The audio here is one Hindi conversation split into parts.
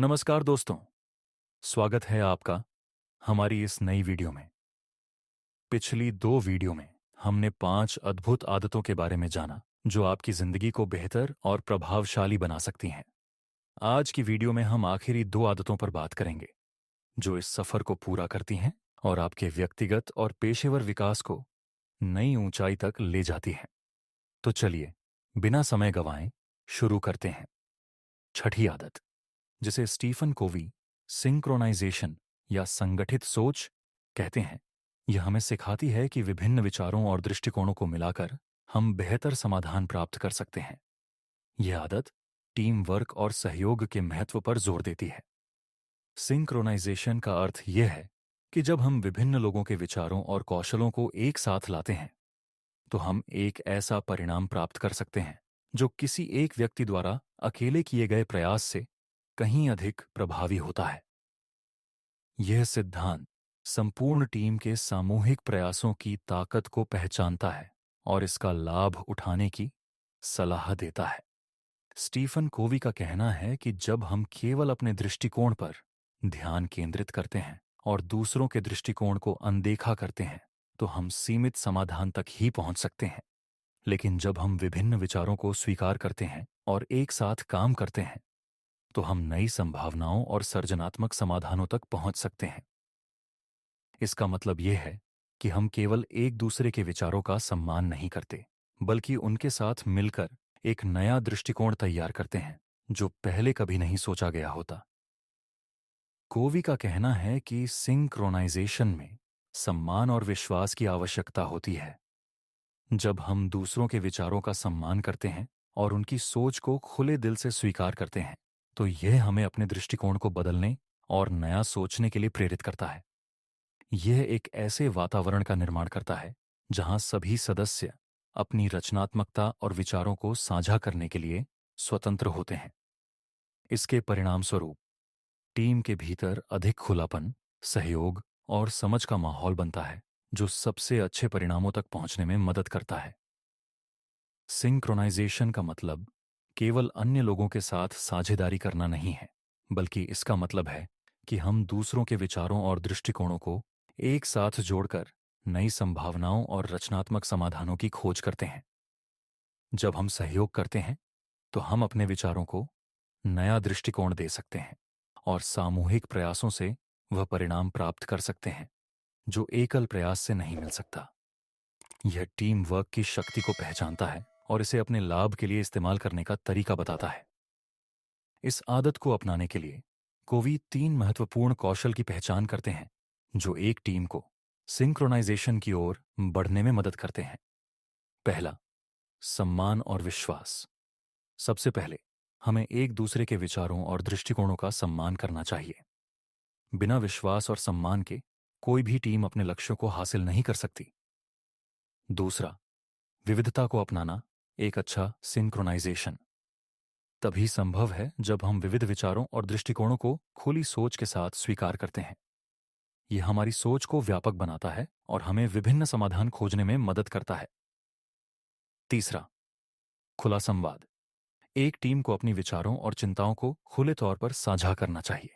नमस्कार दोस्तों, स्वागत है आपका हमारी इस नई वीडियो में। पिछली 2 वीडियो में हमने 5 अद्भुत आदतों के बारे में जाना जो आपकी जिंदगी को बेहतर और प्रभावशाली बना सकती हैं। आज की वीडियो में हम आखिरी 2 आदतों पर बात करेंगे जो इस सफर को पूरा करती हैं और आपके व्यक्तिगत और पेशेवर विकास को नई ऊंचाई तक ले जाती हैं। तो चलिए, बिना समय गंवाए शुरू करते हैं। छठी आदत, जिसे स्टीफन कोवी सिंक्रोनाइजेशन या संगठित सोच कहते हैं, यह हमें सिखाती है कि विभिन्न विचारों और दृष्टिकोणों को मिलाकर हम बेहतर समाधान प्राप्त कर सकते हैं। यह आदत टीम वर्क और सहयोग के महत्व पर जोर देती है। सिंक्रोनाइजेशन का अर्थ यह है कि जब हम विभिन्न लोगों के विचारों और कौशलों को एक साथ लाते हैं तो हम एक ऐसा परिणाम प्राप्त कर सकते हैं जो किसी एक व्यक्ति द्वारा अकेले किए गए प्रयास से कहीं अधिक प्रभावी होता है। यह सिद्धांत संपूर्ण टीम के सामूहिक प्रयासों की ताकत को पहचानता है और इसका लाभ उठाने की सलाह देता है। स्टीफन कोवी का कहना है कि जब हम केवल अपने दृष्टिकोण पर ध्यान केंद्रित करते हैं और दूसरों के दृष्टिकोण को अनदेखा करते हैं तो हम सीमित समाधान तक ही पहुंच सकते हैं। लेकिन जब हम विभिन्न विचारों को स्वीकार करते हैं और एक साथ काम करते हैं तो हम नई संभावनाओं और सृजनात्मक समाधानों तक पहुंच सकते हैं। इसका मतलब यह है कि हम केवल एक दूसरे के विचारों का सम्मान नहीं करते, बल्कि उनके साथ मिलकर एक नया दृष्टिकोण तैयार करते हैं जो पहले कभी नहीं सोचा गया होता। कोवी का कहना है कि सिंक्रोनाइजेशन में सम्मान और विश्वास की आवश्यकता होती है। जब हम दूसरों के विचारों का सम्मान करते हैं और उनकी सोच को खुले दिल से स्वीकार करते हैं तो यह हमें अपने दृष्टिकोण को बदलने और नया सोचने के लिए प्रेरित करता है। यह एक ऐसे वातावरण का निर्माण करता है जहां सभी सदस्य अपनी रचनात्मकता और विचारों को साझा करने के लिए स्वतंत्र होते हैं। इसके परिणामस्वरूप टीम के भीतर अधिक खुलापन, सहयोग और समझ का माहौल बनता है जो सबसे अच्छे परिणामों तक पहुंचने में मदद करता है। सिंक्रोनाइजेशन का मतलब केवल अन्य लोगों के साथ साझेदारी करना नहीं है, बल्कि इसका मतलब है कि हम दूसरों के विचारों और दृष्टिकोणों को एक साथ जोड़कर नई संभावनाओं और रचनात्मक समाधानों की खोज करते हैं। जब हम सहयोग करते हैं तो हम अपने विचारों को नया दृष्टिकोण दे सकते हैं और सामूहिक प्रयासों से वह परिणाम प्राप्त कर सकते हैं जो एकल प्रयास से नहीं मिल सकता। यह टीम वर्क की शक्ति को पहचानता है और इसे अपने लाभ के लिए इस्तेमाल करने का तरीका बताता है। इस आदत को अपनाने के लिए कोवी 3 महत्वपूर्ण कौशल की पहचान करते हैं जो एक टीम को सिंक्रोनाइजेशन की ओर बढ़ने में मदद करते हैं। पहला, सम्मान और विश्वास। सबसे पहले हमें एक दूसरे के विचारों और दृष्टिकोणों का सम्मान करना चाहिए। बिना विश्वास और सम्मान के कोई भी टीम अपने लक्ष्यों को हासिल नहीं कर सकती। दूसरा, विविधता को अपनाना एक अच्छा सिंक्रोनाइजेशन तभी संभव है जब हम विविध विचारों और दृष्टिकोणों को खुली सोच के साथ स्वीकार करते हैं। यह हमारी सोच को व्यापक बनाता है और हमें विभिन्न समाधान खोजने में मदद करता है। तीसरा, खुला संवाद। एक टीम को अपनी विचारों और चिंताओं को खुले तौर पर साझा करना चाहिए।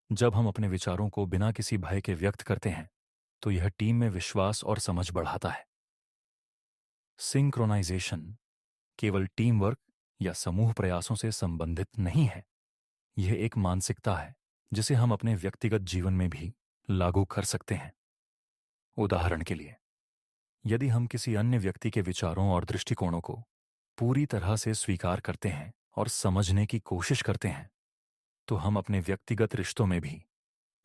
जब हम अपने विचारों को बिना किसी भय के व्यक्त करते हैं तो यह टीम में विश्वास और समझ बढ़ाता है। सिंक्रोनाइजेशन केवल टीम वर्क या समूह प्रयासों से संबंधित नहीं है। यह एक मानसिकता है जिसे हम अपने व्यक्तिगत जीवन में भी लागू कर सकते हैं। उदाहरण के लिए, यदि हम किसी अन्य व्यक्ति के विचारों और दृष्टिकोणों को पूरी तरह से स्वीकार करते हैं और समझने की कोशिश करते हैं तो हम अपने व्यक्तिगत रिश्तों में भी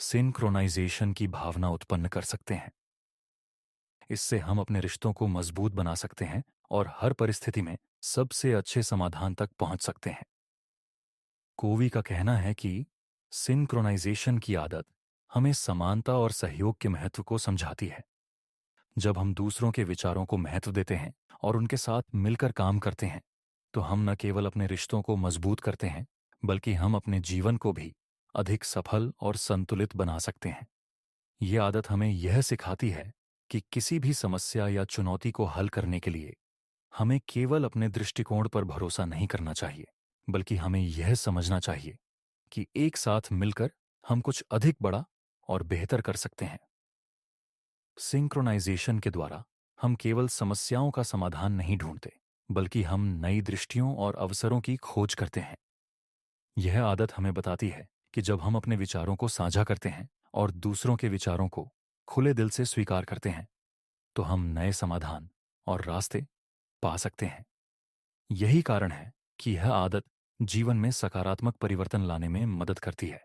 सिंक्रोनाइजेशन की भावना उत्पन्न कर सकते हैं। इससे हम अपने रिश्तों को मजबूत बना सकते हैं और हर परिस्थिति में सबसे अच्छे समाधान तक पहुंच सकते हैं। कोवी का कहना है कि सिंक्रोनाइजेशन की आदत हमें समानता और सहयोग के महत्व को समझाती है। जब हम दूसरों के विचारों को महत्व देते हैं और उनके साथ मिलकर काम करते हैं तो हम न केवल अपने रिश्तों को मजबूत करते हैं, बल्कि हम अपने जीवन को भी अधिक सफल और संतुलित बना सकते हैं। ये आदत हमें यह सिखाती है कि किसी भी समस्या या चुनौती को हल करने के लिए हमें केवल अपने दृष्टिकोण पर भरोसा नहीं करना चाहिए, बल्कि हमें यह समझना चाहिए कि एक साथ मिलकर हम कुछ अधिक बड़ा और बेहतर कर सकते हैं। सिंक्रोनाइजेशन के द्वारा हम केवल समस्याओं का समाधान नहीं ढूंढते, बल्कि हम नई दृष्टियों और अवसरों की खोज करते हैं। यह आदत हमें बताती है कि जब हम अपने विचारों को साझा करते हैं और दूसरों के विचारों को खुले दिल से स्वीकार करते हैं, तो हम नए समाधान और रास्ते पा सकते हैं। यही कारण है कि यह आदत जीवन में सकारात्मक परिवर्तन लाने में मदद करती है।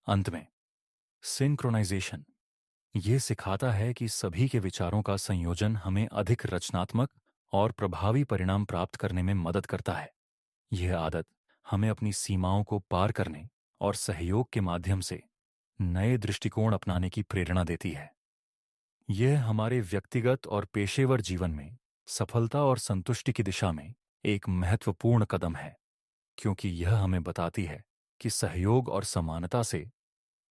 अंत में, सिंक्रोनाइजेशन ये सिखाता है कि सभी के विचारों का संयोजन हमें अधिक रचनात्मक और प्रभावी परिणाम प्राप्त करने में मदद करता है। यह आदत हमें अपनी सीमाओं को पार करने और सहयोग के माध्यम से नए दृष्टिकोण अपनाने की प्रेरणा देती है। यह हमारे व्यक्तिगत और पेशेवर जीवन में सफलता और संतुष्टि की दिशा में एक महत्वपूर्ण कदम है, क्योंकि यह हमें बताती है कि सहयोग और समानता से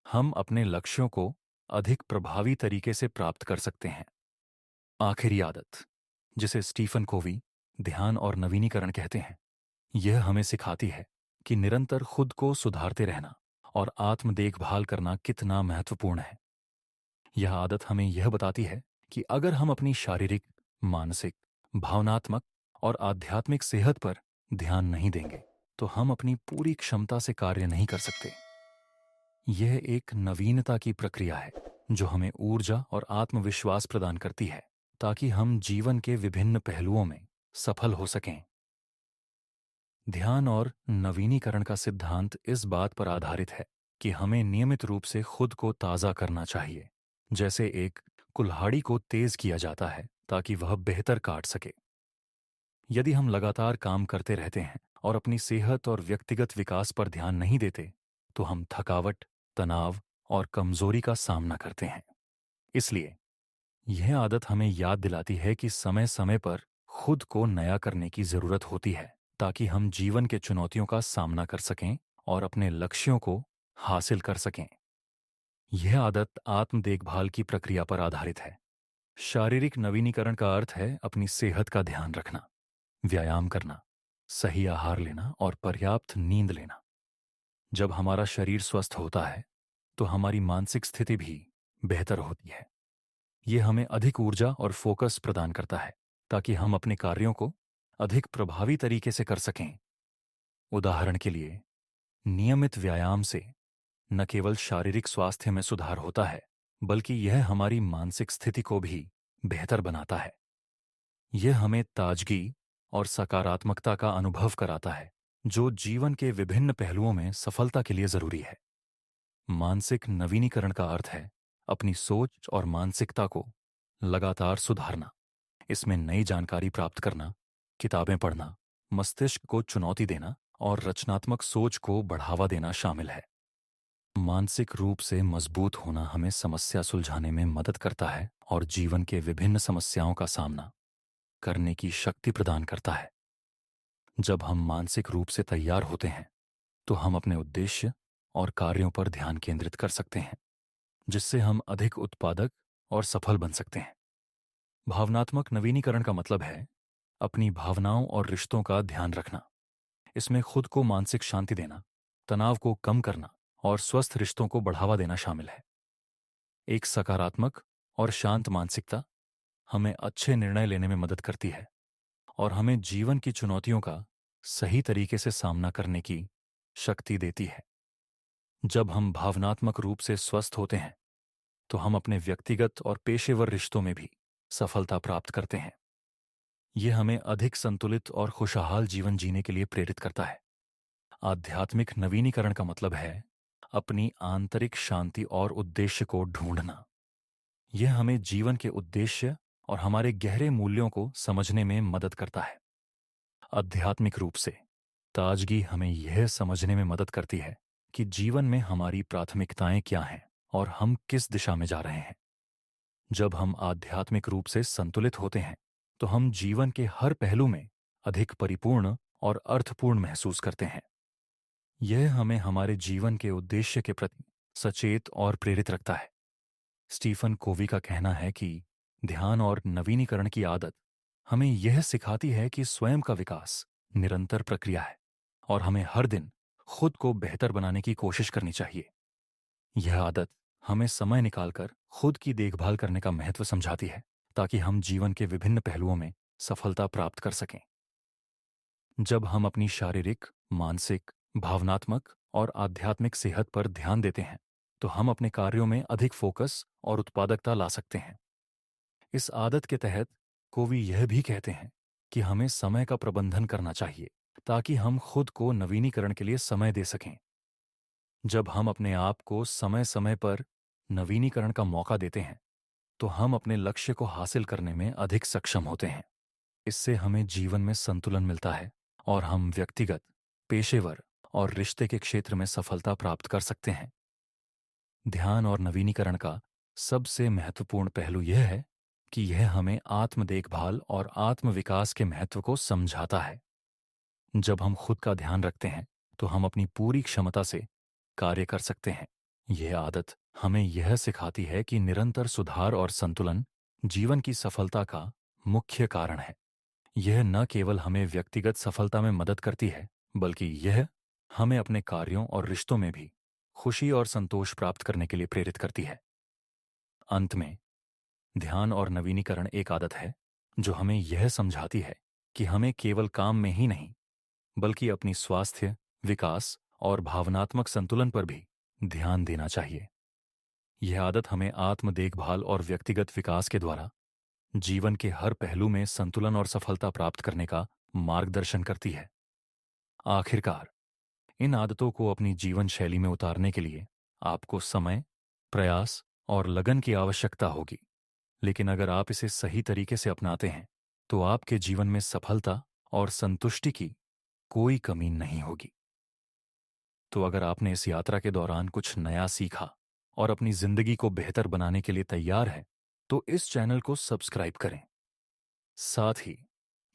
हम अपने लक्ष्यों को अधिक प्रभावी तरीके से प्राप्त कर सकते हैं। आखिरी आदत, जिसे स्टीफन कोवी ध्यान और नवीनीकरण कहते हैं, यह हमें सिखाती है कि निरंतर खुद को सुधारते रहना और आत्म देखभाल करना कितना महत्वपूर्ण है। यह आदत हमें यह बताती है कि अगर हम अपनी शारीरिक, मानसिक, भावनात्मक और आध्यात्मिक सेहत पर ध्यान नहीं देंगे, तो हम अपनी पूरी क्षमता से कार्य नहीं कर सकते। यह एक नवीनता की प्रक्रिया है जो हमें ऊर्जा और आत्मविश्वास प्रदान करती है, ताकि हम जीवन के विभिन्न पहलुओं में सफल हो सकें। ध्यान और नवीनीकरण का सिद्धांत इस बात पर आधारित है कि हमें नियमित रूप से खुद को ताज़ा करना चाहिए, जैसे एक कुल्हाड़ी को तेज किया जाता है ताकि वह बेहतर काट सके। यदि हम लगातार काम करते रहते हैं और अपनी सेहत और व्यक्तिगत विकास पर ध्यान नहीं देते, तो हम थकावट, तनाव और कमजोरी का सामना करते हैं। इसलिए यह आदत हमें याद दिलाती है कि समय समय पर खुद को नया करने की जरूरत होती है, ताकि हम जीवन के चुनौतियों का सामना कर सकें और अपने लक्ष्यों को हासिल कर सकें। यह आदत आत्म देखभाल की प्रक्रिया पर आधारित है। शारीरिक नवीनीकरण का अर्थ है अपनी सेहत का ध्यान रखना, व्यायाम करना, सही आहार लेना और पर्याप्त नींद लेना। जब हमारा शरीर स्वस्थ होता है, तो हमारी मानसिक स्थिति भी बेहतर होती है। यह हमें अधिक ऊर्जा और फोकस प्रदान करता है, ताकि हम अपने कार्यों को अधिक प्रभावी तरीके से कर सकें। उदाहरण के लिए, नियमित व्यायाम से न केवल शारीरिक स्वास्थ्य में सुधार होता है, बल्कि यह हमारी मानसिक स्थिति को भी बेहतर बनाता है। यह हमें ताजगी और सकारात्मकता का अनुभव कराता है, जो जीवन के विभिन्न पहलुओं में सफलता के लिए जरूरी है। मानसिक नवीनीकरण का अर्थ है अपनी सोच और मानसिकता को लगातार सुधारना। इसमें नई जानकारी प्राप्त करना, किताबें पढ़ना, मस्तिष्क को चुनौती देना और रचनात्मक सोच को बढ़ावा देना शामिल है। मानसिक रूप से मजबूत होना हमें समस्या सुलझाने में मदद करता है और जीवन के विभिन्न समस्याओं का सामना करने की शक्ति प्रदान करता है। जब हम मानसिक रूप से तैयार होते हैं, तो हम अपने उद्देश्य और कार्यों पर ध्यान केंद्रित कर सकते हैं, जिससे हम अधिक उत्पादक और सफल बन सकते हैं। भावनात्मक नवीनीकरण का मतलब है अपनी भावनाओं और रिश्तों का ध्यान रखना। इसमें खुद को मानसिक शांति देना, तनाव को कम करना और स्वस्थ रिश्तों को बढ़ावा देना शामिल है। एक सकारात्मक और शांत मानसिकता हमें अच्छे निर्णय लेने में मदद करती है और हमें जीवन की चुनौतियों का सही तरीके से सामना करने की शक्ति देती है। जब हम भावनात्मक रूप से स्वस्थ होते हैं, तो हम अपने व्यक्तिगत और पेशेवर रिश्तों में भी सफलता प्राप्त करते हैं। यह हमें अधिक संतुलित और खुशहाल जीवन जीने के लिए प्रेरित करता है। आध्यात्मिक नवीनीकरण का मतलब है अपनी आंतरिक शांति और उद्देश्य को ढूंढना। यह हमें जीवन के उद्देश्य और हमारे गहरे मूल्यों को समझने में मदद करता है। आध्यात्मिक रूप से ताजगी हमें यह समझने में मदद करती है कि जीवन में हमारी प्राथमिकताएं क्या हैं और हम किस दिशा में जा रहे हैं। जब हम आध्यात्मिक रूप से संतुलित होते हैं, तो हम जीवन के हर पहलू में अधिक परिपूर्ण और अर्थपूर्ण महसूस करते हैं। यह हमें हमारे जीवन के उद्देश्य के प्रति सचेत और प्रेरित रखता है। स्टीफन कोवी का कहना है कि ध्यान और नवीनीकरण की आदत हमें यह सिखाती है कि स्वयं का विकास निरंतर प्रक्रिया है और हमें हर दिन खुद को बेहतर बनाने की कोशिश करनी चाहिए। यह आदत हमें समय निकालकर खुद की देखभाल करने का महत्व समझाती है, ताकि हम जीवन के विभिन्न पहलुओं में सफलता प्राप्त कर सकें। जब हम अपनी शारीरिक, मानसिक, भावनात्मक और आध्यात्मिक सेहत पर ध्यान देते हैं, तो हम अपने कार्यों में अधिक फोकस और उत्पादकता ला सकते हैं। इस आदत के तहत कोवी यह भी कहते हैं कि हमें समय का प्रबंधन करना चाहिए, ताकि हम खुद को नवीनीकरण के लिए समय दे सकें। जब हम अपने आप को समय समय पर नवीनीकरण का मौका देते हैं, तो हम अपने लक्ष्य को हासिल करने में अधिक सक्षम होते हैं। इससे हमें जीवन में संतुलन मिलता है और हम व्यक्तिगत, पेशेवर और रिश्ते के क्षेत्र में सफलता प्राप्त कर सकते हैं। ध्यान और नवीनीकरण का सबसे महत्वपूर्ण पहलू यह है कि यह हमें आत्म देखभाल और आत्म विकास के महत्व को समझाता है। जब हम खुद का ध्यान रखते हैं, तो हम अपनी पूरी क्षमता से कार्य कर सकते हैं। यह आदत हमें यह सिखाती है कि निरंतर सुधार और संतुलन जीवन की सफलता का मुख्य कारण है। यह न केवल हमें व्यक्तिगत सफलता में मदद करती है, बल्कि यह हमें अपने कार्यों और रिश्तों में भी खुशी और संतोष प्राप्त करने के लिए प्रेरित करती है। अंत में, ध्यान और नवीनीकरण एक आदत है जो हमें यह समझाती है कि हमें केवल काम में ही नहीं, बल्कि अपनी स्वास्थ्य, विकास और भावनात्मक संतुलन पर भी ध्यान देना चाहिए। यह आदत हमें आत्म देखभाल और व्यक्तिगत विकास के द्वारा जीवन के हर पहलू में संतुलन और सफलता प्राप्त करने का मार्गदर्शन करती है। आखिरकार, इन आदतों को अपनी जीवन शैली में उतारने के लिए आपको समय, प्रयास और लगन की आवश्यकता होगी। लेकिन अगर आप इसे सही तरीके से अपनाते हैं, तो आपके जीवन में सफलता और संतुष्टि की कोई कमी नहीं होगी। तो अगर आपने इस यात्रा के दौरान कुछ नया सीखा और अपनी जिंदगी को बेहतर बनाने के लिए तैयार है, तो इस चैनल को सब्सक्राइब करें। साथ ही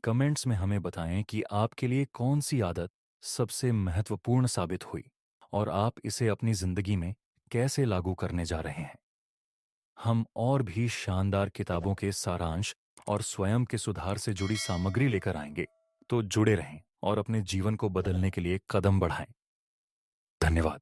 कमेंट्स में हमें बताएं कि आपके लिए कौन सी आदत सबसे महत्वपूर्ण साबित हुई और आप इसे अपनी जिंदगी में कैसे लागू करने जा रहे हैं। हम और भी शानदार किताबों के सारांश और स्वयं के सुधार से जुड़ी सामग्री लेकर आएंगे। तो जुड़े रहें और अपने जीवन को बदलने के लिए कदम बढ़ाएं। धन्यवाद।